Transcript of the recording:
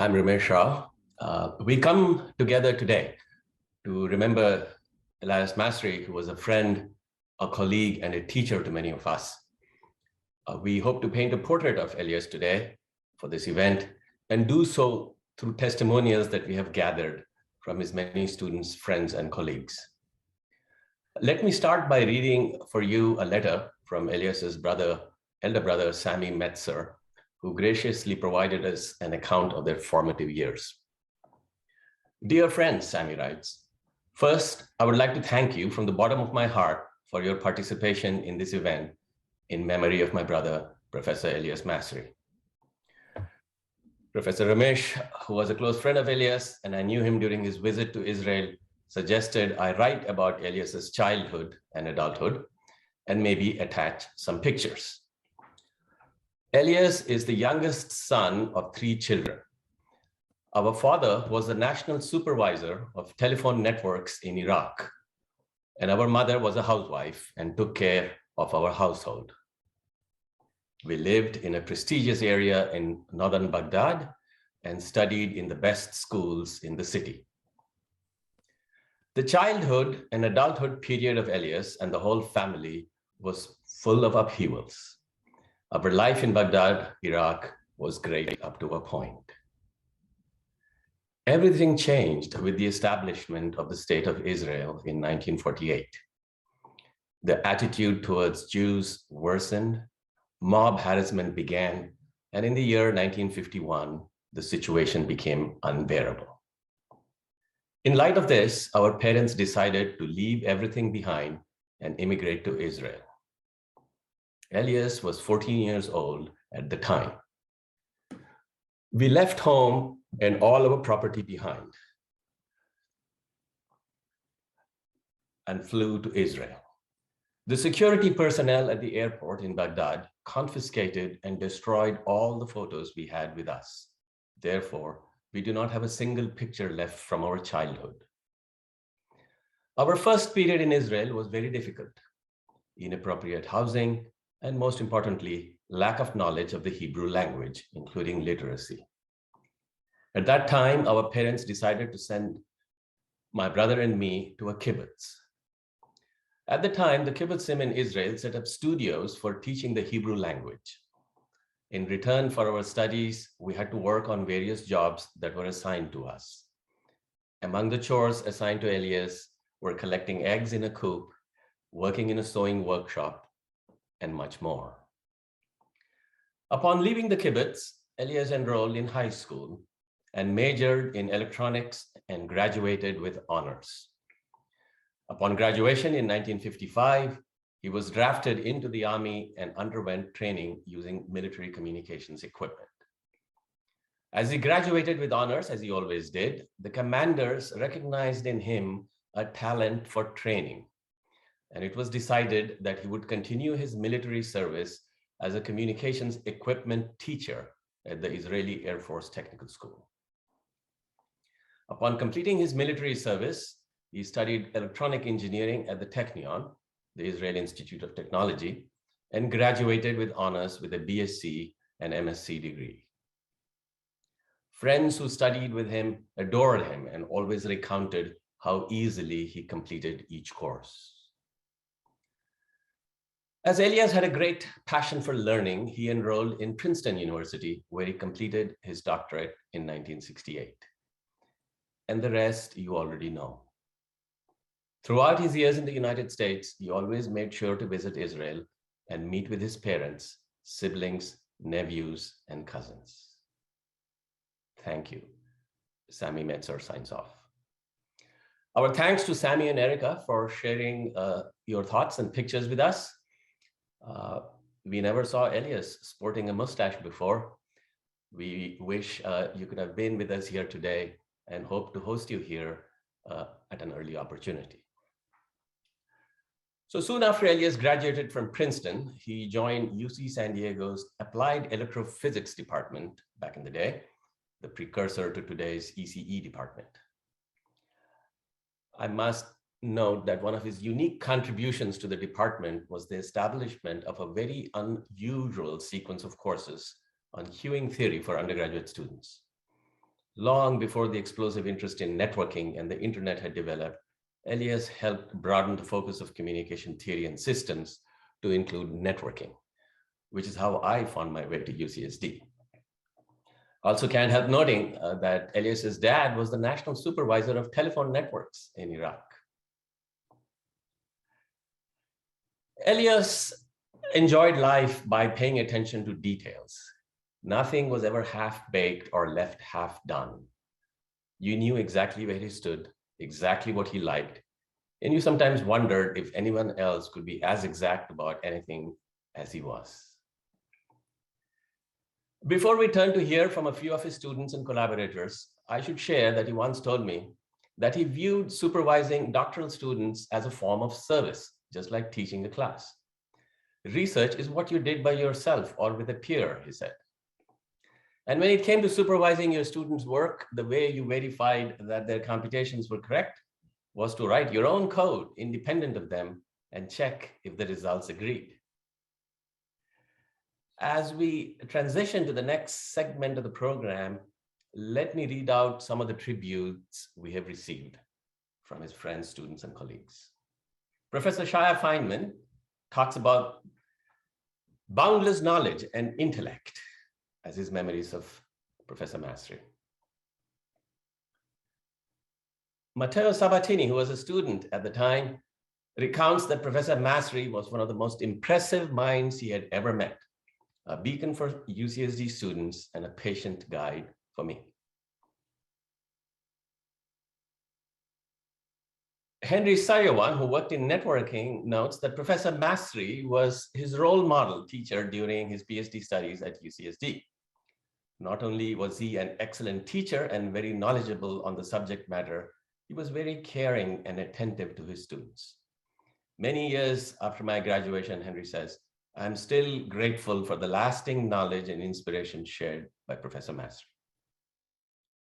I'm Ramesh Rao. We come together today to remember Elias Masry, who was a friend, a colleague, and a teacher to many of us. We hope to paint a portrait of Elias today for this event and do so through testimonials that we have gathered from his many students, friends, and colleagues. Let me start by reading for you a letter from Elias's elder brother, Samy Metzer, who graciously provided us an account of their formative years. Dear friends, Samy writes, first, I would like to thank you from the bottom of my heart for your participation in this event in memory of my brother, Professor Elias Masry. Professor Ramesh, who was a close friend of Elias, and I knew him during his visit to Israel, suggested I write about Elias's childhood and adulthood, and maybe attach some pictures. Elias is the youngest son of 3 children. Our father was the national supervisor of telephone networks in Iraq, and our mother was a housewife and took care of our household. We lived in a prestigious area in northern Baghdad and studied in the best schools in the city. The childhood and adulthood period of Elias and the whole family was full of upheavals. Our life in Baghdad, Iraq, was great up to a point. Everything changed with the establishment of the State of Israel in 1948. The attitude towards Jews worsened, mob harassment began, and in the year 1951, the situation became unbearable. In light of this, our parents decided to leave everything behind and immigrate to Israel. Elias was 14 years old at the time. We left home and all our property behind and flew to Israel. The security personnel at the airport in Baghdad confiscated and destroyed all the photos we had with us. Therefore, we do not have a single picture left from our childhood. Our first period in Israel was very difficult. Inappropriate housing, and most importantly, lack of knowledge of the Hebrew language, including literacy. At that time, our parents decided to send my brother and me to a kibbutz. At the time, the kibbutzim in Israel set up studios for teaching the Hebrew language. In return for our studies, we had to work on various jobs that were assigned to us. Among the chores assigned to Elias were collecting eggs in a coop, working in a sewing workshop, and much more. Upon leaving the kibbutz, Elias enrolled in high school and majored in electronics and graduated with honors. Upon graduation in 1955, he was drafted into the army and underwent training using military communications equipment. As he graduated with honors, as he always did, the commanders recognized in him a talent for training. And it was decided that he would continue his military service as a communications equipment teacher at the Israeli Air Force Technical School. Upon completing his military service, he studied electronic engineering at the Technion, the Israeli Institute of Technology, and graduated with honors with a BSc and MSc degree. Friends who studied with him adored him and always recounted how easily he completed each course. As Elias had a great passion for learning, he enrolled in Princeton University, where he completed his doctorate in 1968. And the rest you already know. Throughout his years in the United States, he always made sure to visit Israel and meet with his parents, siblings, nephews, and cousins. Thank you. Samy Metzer signs off. Our thanks to Samy and Erica for sharing your thoughts and pictures with us. We never saw Elias sporting a mustache before. We wish you could have been with us here today and hope to host you here at an early opportunity. So soon after Elias graduated from Princeton, he joined UC San Diego's Applied Electrophysics Department back in the day, the precursor to today's ECE department. I must note that one of his unique contributions to the department was the establishment of a very unusual sequence of courses on queuing theory for undergraduate students. Long before the explosive interest in networking and the internet had developed, Elias helped broaden the focus of communication theory and systems to include networking, which is how I found my way to UCSD. Also can't help noting that Elias's dad was the national supervisor of telephone networks in Iraq. Elias enjoyed life by paying attention to details. Nothing was ever half-baked or left half done. You knew exactly where he stood, exactly what he liked, and you sometimes wondered if anyone else could be as exact about anything as he was. Before we turn to hear from a few of his students and collaborators, I should share that he once told me that he viewed supervising doctoral students as a form of service, just like teaching a class. Research is what you did by yourself or with a peer, he said. And when it came to supervising your students' work, the way you verified that their computations were correct was to write your own code independent of them and check if the results agreed. As we transition to the next segment of the program, let me read out some of the tributes we have received from his friends, students, and colleagues. Professor Shaya Feynman talks about boundless knowledge and intellect as his memories of Professor Masry. Matteo Sabatini, who was a student at the time, recounts that Professor Masry was one of the most impressive minds he had ever met, a beacon for UCSD students and a patient guide for me. Henry Sayawan, who worked in networking, notes that Professor Masry was his role model teacher during his PhD studies at UCSD. Not only was he an excellent teacher and very knowledgeable on the subject matter, he was very caring and attentive to his students. Many years after my graduation, Henry says, I'm still grateful for the lasting knowledge and inspiration shared by Professor Masry.